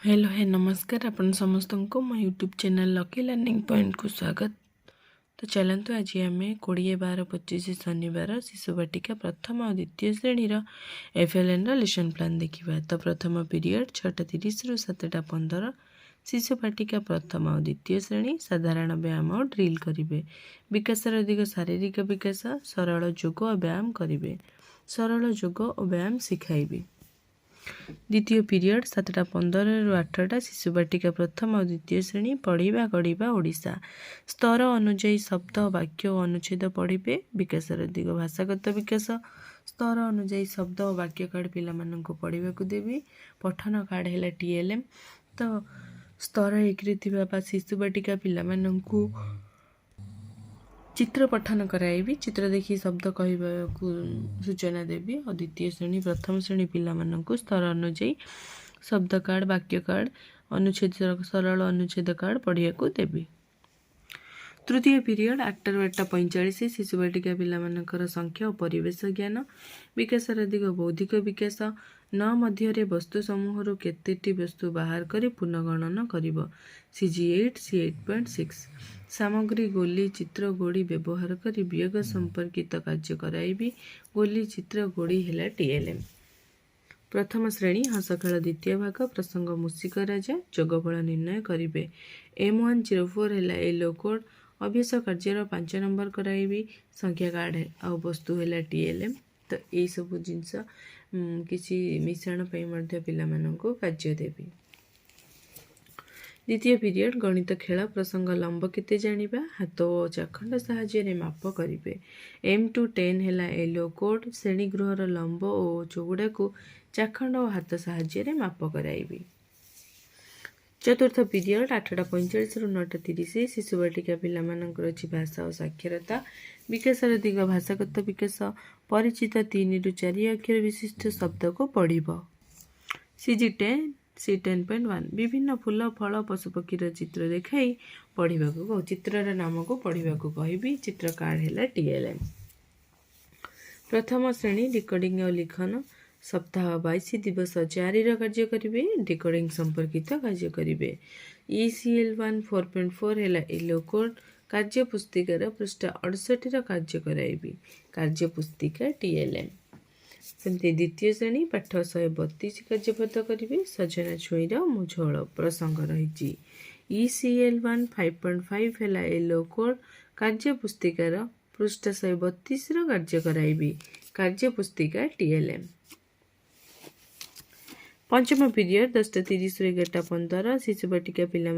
Hello है नमस्कार आपण समस्त को मो YouTube channel lucky learning point को स्वागत। तो चलतु आज आम 20/12/25 शनिवार शिशु बाटिका प्रथम और द्वितीय श्रेणी FLN लेसन प्लान देखा। तो प्रथम पीरियड 6:30 रु 7:15 शिशु बाटिका प्रथम और द्वितीय श्रेणी साधारण व्यायाम और ड्रिल करेंगे। विकासर दिग शारीरिक विकास सरल जोग और व्यायाम करेंगे। सरल जोग और व्यायाम शिखाइबे। द्वितीय पीरियड 7:15 रु 8टा शिशु बाटिका प्रथम और द्वितीय श्रेणी पढ़ा गढ़ा ओडिशा स्तर अनुजाई शब्द वाक्य और अनुच्छेद पढ़े। विकासर दिग भाषागत विकास स्तर अनुजाई शब्द और वाक्य कार्ड पिला पढ़ा देवी। पठन कार्ड है TLM। तो स्तर 1 शिशु बाटिका पिला चित्र पठन कराइबी। चित्र देखी शब्द कहवाकू सूचना देवी। और द्वितीय श्रेणी प्रथम श्रेणी पिला स्तर अनुजाई शब्द कार्ड वाक्य कार्ड अनुच्छेद सरल अनुच्छेद कार्ड पढ़िया को देवी। तृतीय पीरियड 8 रु 8:45 शिशु बाटिका पिला संख्या और परिवेश ज्ञान। विकासर दिग बौद्धिक विकास 9 मध्य वस्तु समूह केतेटी वस्तु बाहर कर पुनर्गणन कर। CG8 C8.6 सामग्री गोली चित्र गोड़ी व्यवहार कर वियोग संपर्कित कार्य कराइबी। गोली चित्र गोड़ी है TLM। प्रथम श्रेणी हस खेल द्वितीय भाग प्रसंग मूषिक राजा जोगफल निर्णय करेंगे। M104 है येलो कोड अभ्यास कार्यर 5 नंबर कराइबी। संख्या कार्ड है आ वस्तु है TLM। तो यही सब जिनस किसी मिश्रण पिला कार्य देवी। द्वितीय पीरियड गणित खेल प्रसंग लंब केते जानिबा हाथ और चाखंड साहाय्य माप करेंगे। M210 है येलो कोड श्रेणी गृहर लंब और चौगुड़ा को चाखंड और हाथ साहाय्य माप कराइबी। चतुर्थ पीरियड 8:45 रु 9:30 शिशु बाटिका पिला भाषा और साक्षरता। विकासर दिग भाषागत विकास परिचित 3 रु 4 अक्षर विशिष्ट शब्द को पढ़। CG10 C10.1 विभिन्न फूल फल पशुपक्षीर चित्र देखाई पढ़ा को चित्रर नाम को पढ़ा को कहि। चित्र कार्ड है TLM। प्रथम श्रेणी डिकोडिंग और लिखन सप्ताह 22 दिवस 4 कार्य करेंगे। डिकोडिंग संपर्कित कार्य करेंगे। ECL1 4.4 है येलो कोड कार्य पुस्तिकार पृष्ठ 68 कार्य कराइबी। कार्य पुस्तिका TLM। सेमती द्वितीय श्रेणी पाठ 132 कार्यपद करेंगे। सजना छुईर मुझोल प्रसंग रही। ECL1 5.5 है येलो कोड कार्य पुस्तिकार पृष्ठ 132 कार्य कराइबी। कार्य पुस्तिका TLM। पंचम पीरियड 10:30 रु 11:15 शिशु बाटिका पिला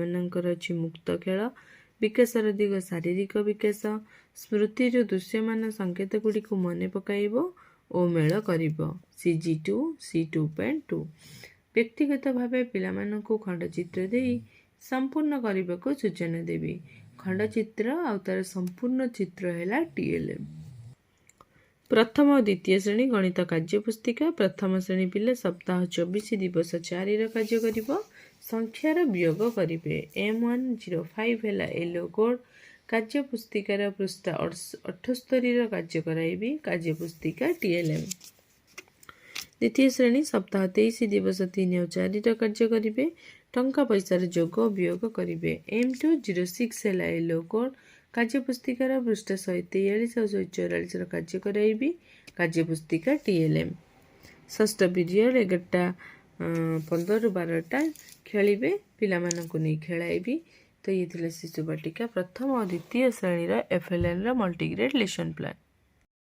अच्छी मुक्त खेल। विकासर दिग शारीरिक विकास स्मृति दृश्यमान संकेत गुड़ी को मन पकाइब और मेल कर। CG2 C2.2 व्यक्तिगत भाव पिला खंडचित्र दे संपूर्ण करने को सूचना देवी। खंडचित्र आ तार संपूर्ण चित्र है TLM। प्रथम और द्वितीय श्रेणी गणित कार्य पुस्तिका प्रथम श्रेणी पिले सप्ताह 24 दिवस 4 कार्य कर संख्यार वियोग करेंगे। M105 है येलो कोड कार्य पुस्तिकार पृष्ठ 78 कार्य कराइबी। कार्य पुस्तिका TLM। द्वितीय श्रेणी सप्ताह 23 दिवस 3 और 4 कार्य करेंगे। टंका पैसार जोग वियोग करेंगे। M206 है येलो कोड कार्य पुस्तिकार पृष्ठ 143 और 144 कार्य कराइबी। कार्य पुस्तिका TLM। षष्ठ पीरियड 11:15 रु 12टा खेलिबे पिला नहीं खेलाइबी। तो ये शिशु बाटिका प्रथम और द्वितीय श्रेणी FLN मल्टीग्रेड लेसन प्लान।